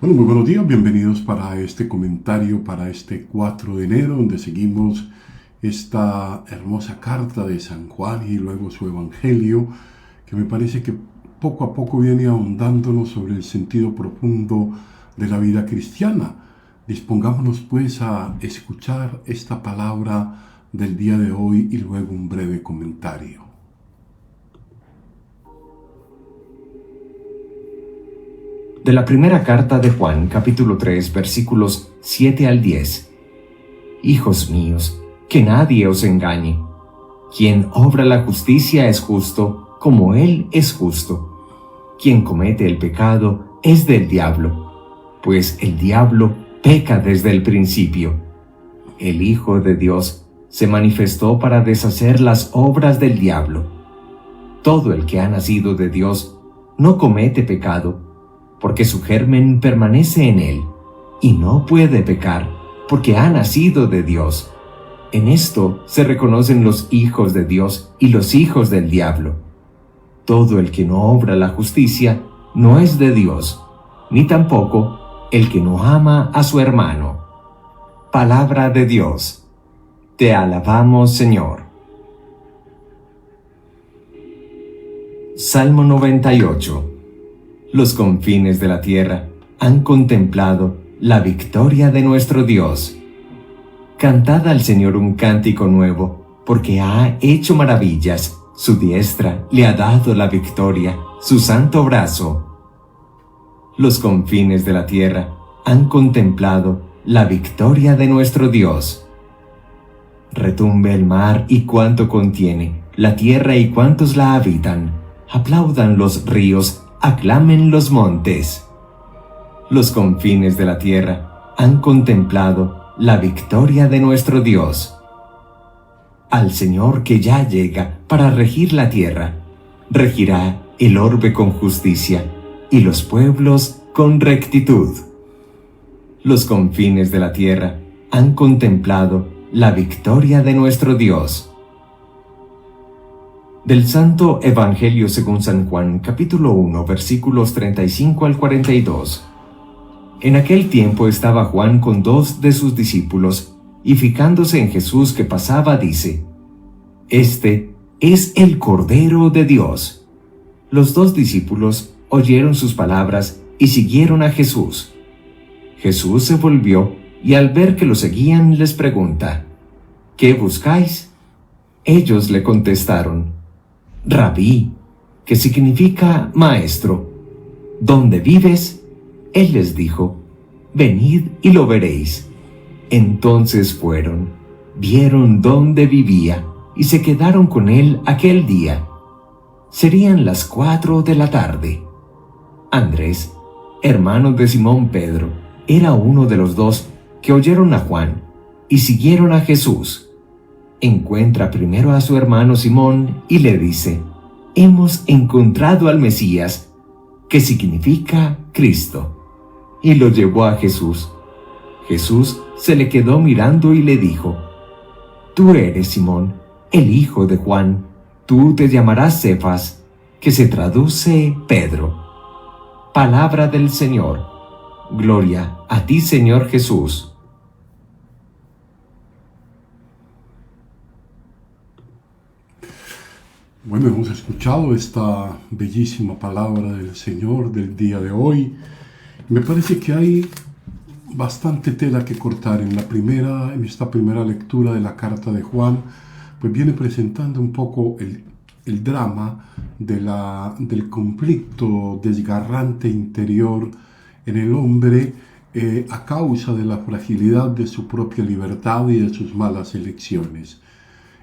Bueno, muy buenos días, bienvenidos para este comentario para este 4 de enero, donde seguimos esta hermosa carta de San Juan y luego su Evangelio, que me parece que poco a poco viene ahondándonos sobre el sentido profundo de la vida cristiana. Dispongámonos pues a escuchar esta palabra del día de hoy y luego un breve comentario. De la primera carta de Juan, capítulo 3, versículos 7 al 10. Hijos míos, que nadie os engañe. Quien obra la justicia es justo, como Él es justo. Quien comete el pecado es del diablo, pues el diablo peca desde el principio. El Hijo de Dios se manifestó para deshacer las obras del diablo. Todo el que ha nacido de Dios no comete pecado, porque su germen permanece en él, y no puede pecar, porque ha nacido de Dios. En esto se reconocen los hijos de Dios y los hijos del diablo. Todo el que no obra la justicia no es de Dios, ni tampoco el que no ama a su hermano. Palabra de Dios. Te alabamos, Señor. Salmo 98. Los confines de la tierra han contemplado la victoria de nuestro Dios. Cantad al Señor un cántico nuevo, porque ha hecho maravillas. Su diestra le ha dado la victoria, su santo brazo. Los confines de la tierra han contemplado la victoria de nuestro Dios. Retumbe el mar y cuanto contiene, la tierra y cuantos la habitan. Aplaudan los ríos, aclamen los montes. Los confines de la tierra han contemplado la victoria de nuestro Dios. Al Señor que ya llega para regir la tierra, regirá el orbe con justicia y los pueblos con rectitud. Los confines de la tierra han contemplado la victoria de nuestro Dios. Del Santo Evangelio según San Juan, capítulo 1, versículos 35 al 42. En aquel tiempo estaba Juan con 2 de sus discípulos, y fijándose en Jesús que pasaba, dice: Este es el Cordero de Dios. Los 2 discípulos oyeron sus palabras y siguieron a Jesús. Jesús se volvió y al ver que lo seguían les pregunta: ¿Qué buscáis? Ellos le contestaron: Rabí, que significa maestro, ¿dónde vives? Él les dijo: Venid y lo veréis. Entonces fueron, vieron dónde vivía y se quedaron con él aquel día. Serían las 4 de la tarde. Andrés, hermano de Simón Pedro, era uno de los 2 que oyeron a Juan y siguieron a Jesús. Encuentra primero a su hermano Simón y le dice: Hemos encontrado al Mesías, que significa Cristo. Y lo llevó a Jesús. Jesús se le quedó mirando y le dijo: Tú eres Simón, el hijo de Juan. Tú te llamarás Cefas, que se traduce Pedro. Palabra del Señor. Gloria a ti, Señor Jesús. Bueno, hemos escuchado esta bellísima palabra del Señor del día de hoy. Me parece que hay bastante tela que cortar. En esta primera lectura de la carta de Juan, pues viene presentando un poco el drama del conflicto desgarrante interior en el hombre a causa de la fragilidad de su propia libertad y de sus malas elecciones.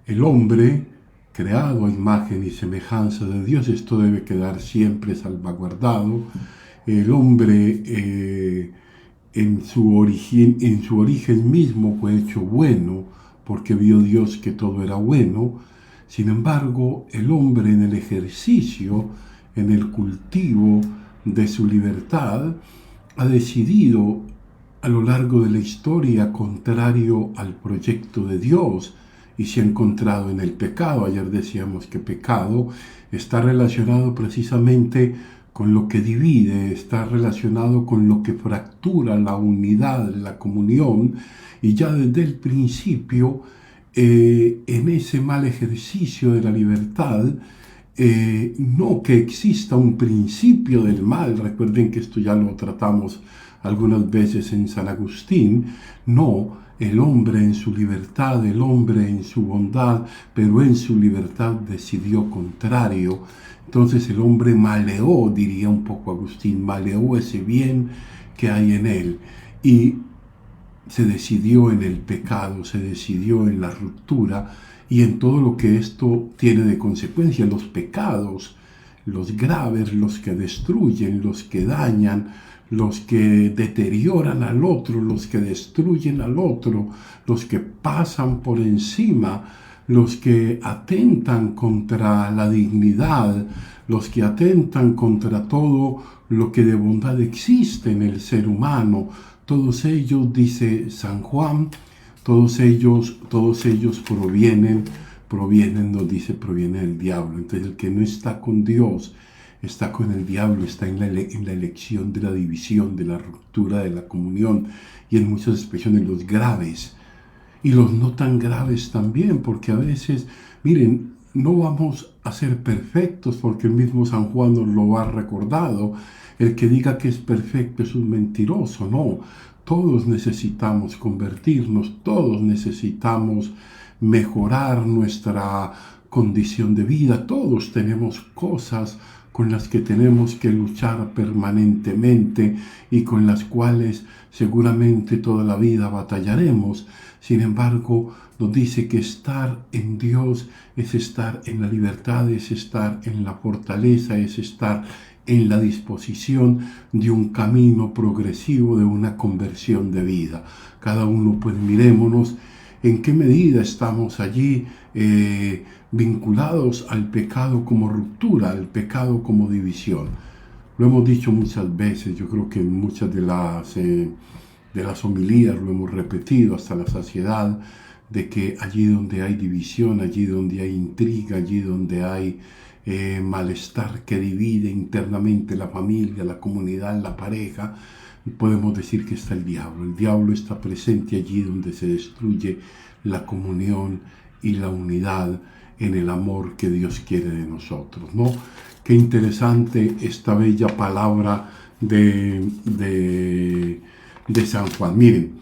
El hombre, creado a imagen y semejanza de Dios, esto debe quedar siempre salvaguardado. El hombre en su origen mismo fue hecho bueno, porque vio Dios que todo era bueno. Sin embargo, el hombre en el ejercicio, en el cultivo de su libertad, ha decidido a lo largo de la historia contrario al proyecto de Dios, y se ha encontrado en el pecado. Ayer decíamos que pecado está relacionado precisamente con lo que divide, está relacionado con lo que fractura la unidad, la comunión, y ya desde el principio, en ese mal ejercicio de la libertad, no que exista un principio del mal, recuerden que esto ya lo tratamos algunas veces en San Agustín, no, el hombre en su libertad, el hombre en su bondad, pero en su libertad decidió contrario. Entonces el hombre maleó, diría un poco Agustín, maleó ese bien que hay en él y se decidió en el pecado, se decidió en la ruptura y en todo lo que esto tiene de consecuencia, los pecados, los graves, los que destruyen, los que dañan, los que deterioran al otro, los que destruyen al otro, los que pasan por encima, los que atentan contra la dignidad, los que atentan contra todo lo que de bondad existe en el ser humano. Todos ellos, dice San Juan, todos ellos provienen, nos dice, proviene del diablo. Entonces el que no está con Dios, está con el diablo, está en la elección de la división, de la ruptura de la comunión y en muchas expresiones los graves y los no tan graves también, porque a veces, miren, no vamos a ser perfectos porque el mismo San Juan nos lo ha recordado. El que diga que es perfecto es un mentiroso, no. Todos necesitamos convertirnos, todos necesitamos mejorar nuestra condición de vida, todos tenemos cosas con las que tenemos que luchar permanentemente y con las cuales seguramente toda la vida batallaremos. Sin embargo, nos dice que estar en Dios es estar en la libertad, es estar en la fortaleza, es estar en la disposición de un camino progresivo, de una conversión de vida. Cada uno, pues mirémonos en qué medida estamos allí vinculados al pecado como ruptura, al pecado como división. Lo hemos dicho muchas veces, yo creo que en muchas de las homilías lo hemos repetido hasta la saciedad, de que allí donde hay división, allí donde hay intriga, allí donde hay malestar que divide internamente la familia, la comunidad, la pareja, podemos decir que está el diablo. El diablo está presente allí donde se destruye la comunión y la unidad en el amor que Dios quiere de nosotros, ¿no? Qué interesante esta bella palabra de San Juan. Miren,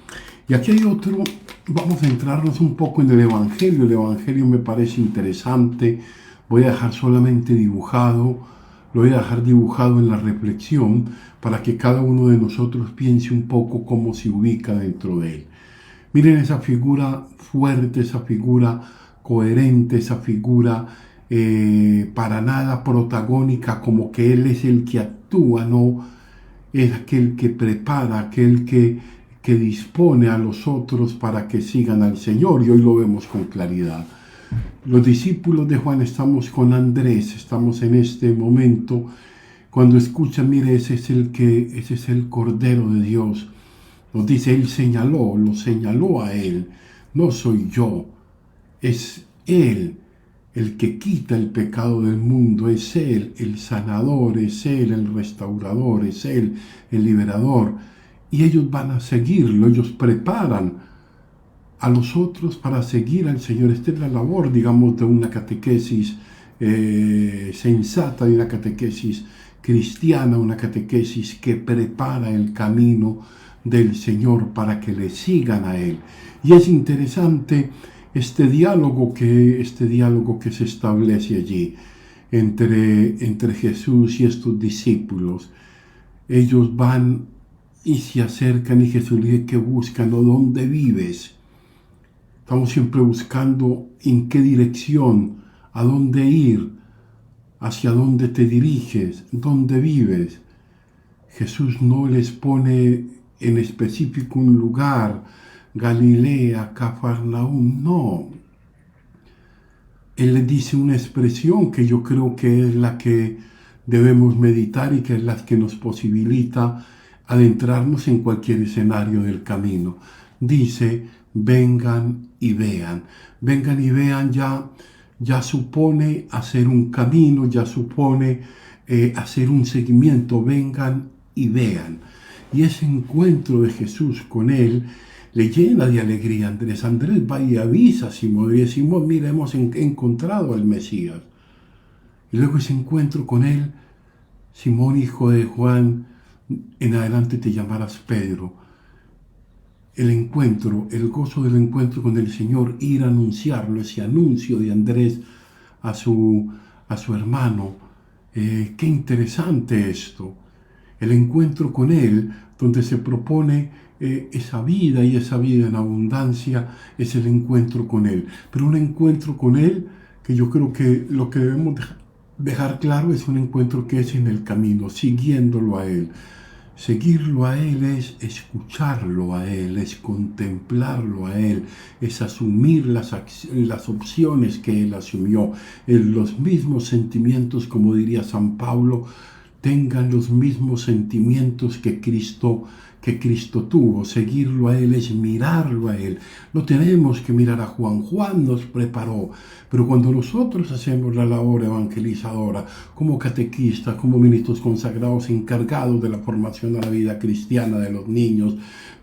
y aquí hay otro, vamos a entrarnos un poco en el Evangelio. El Evangelio me parece interesante. Voy a dejar solamente dibujado, lo voy a dejar dibujado en la reflexión para que cada uno de nosotros piense un poco cómo se ubica dentro de él. Miren esa figura fuerte, esa figura coherente, esa figura para nada protagónica, como que él es el que actúa, no, es aquel que prepara, aquel que dispone a los otros para que sigan al Señor, y hoy lo vemos con claridad. Los discípulos de Juan, estamos con Andrés, estamos en este momento, cuando escuchan, mire, ese es el Cordero de Dios. Nos dice, él lo señaló a él, no soy yo, es él el que quita el pecado del mundo, es él el sanador, es él el restaurador, es él el liberador. Y ellos van a seguirlo, ellos preparan a los otros para seguir al Señor. Esta es la labor, digamos, de una catequesis sensata, de una catequesis cristiana, una catequesis que prepara el camino del Señor para que le sigan a Él. Y es interesante este diálogo que se establece allí entre Jesús y estos discípulos. Ellos van y se acercan y Jesús les dice, ¿qué buscan o dónde vives? Estamos siempre buscando en qué dirección, a dónde ir, hacia dónde te diriges, dónde vives. Jesús no les pone en específico un lugar, Galilea, Cafarnaúm, no. Él les dice una expresión que yo creo que es la que debemos meditar y que es la que nos posibilita adentrarnos en cualquier escenario del camino. Dice, vengan y vean. Vengan y vean ya supone hacer un camino, ya supone hacer un seguimiento, vengan y vean. Y ese encuentro de Jesús con él le llena de alegría a Andrés. Andrés va y avisa a Simón y dice: Simón, mira, hemos encontrado al Mesías. Y luego ese encuentro con él: Simón, hijo de Juan, en adelante te llamarás Pedro. El encuentro, el gozo del encuentro con el Señor, ir a anunciarlo, ese anuncio de Andrés a su hermano. Qué interesante esto. El encuentro con Él, donde se propone esa vida, y esa vida en abundancia es el encuentro con Él. Pero un encuentro con Él que yo creo que lo que debemos dejar claro es un encuentro que es en el camino, siguiéndolo a Él. Seguirlo a Él es escucharlo a Él, es contemplarlo a Él, es asumir las opciones que Él asumió, los mismos sentimientos, como diría San Pablo, tengan los mismos sentimientos que Cristo tuvo. Seguirlo a Él es mirarlo a Él. No tenemos que mirar a Juan. Juan nos preparó. Pero cuando nosotros hacemos la labor evangelizadora, como catequistas, como ministros consagrados encargados de la formación de la vida cristiana de los niños,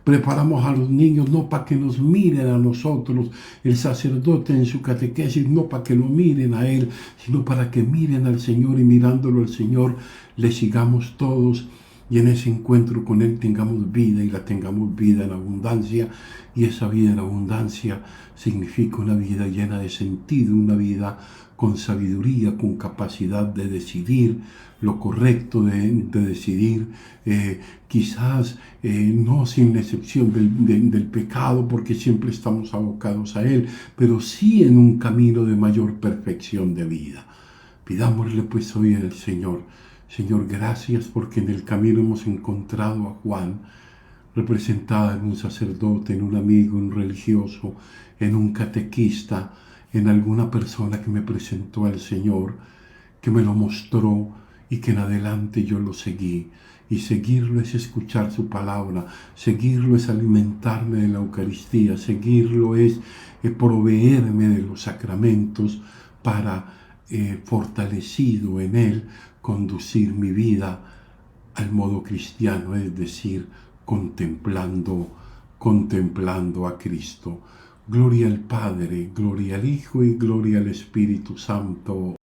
preparamos a los niños no para que nos miren a nosotros, el sacerdote en su catequesis, no para que lo miren a Él, sino para que miren al Señor, y mirándolo al Señor le sigamos todos, y en ese encuentro con Él tengamos vida, y la tengamos vida en abundancia. Y esa vida en abundancia significa una vida llena de sentido, una vida con sabiduría, con capacidad de decidir lo correcto, de decidir, quizás no sin la excepción del pecado, porque siempre estamos abocados a él, pero sí en un camino de mayor perfección de vida. Pidámosle pues hoy al Señor: Señor, gracias porque en el camino hemos encontrado a Juan, representada en un sacerdote, en un amigo, en un religioso, en un catequista, en alguna persona que me presentó al Señor, que me lo mostró y que en adelante yo lo seguí. Y seguirlo es escuchar su palabra, seguirlo es alimentarme de la Eucaristía, seguirlo es proveerme de los sacramentos para, fortalecido en él, conducir mi vida al modo cristiano, es decir, contemplando a Cristo. Gloria al Padre, gloria al Hijo y gloria al Espíritu Santo.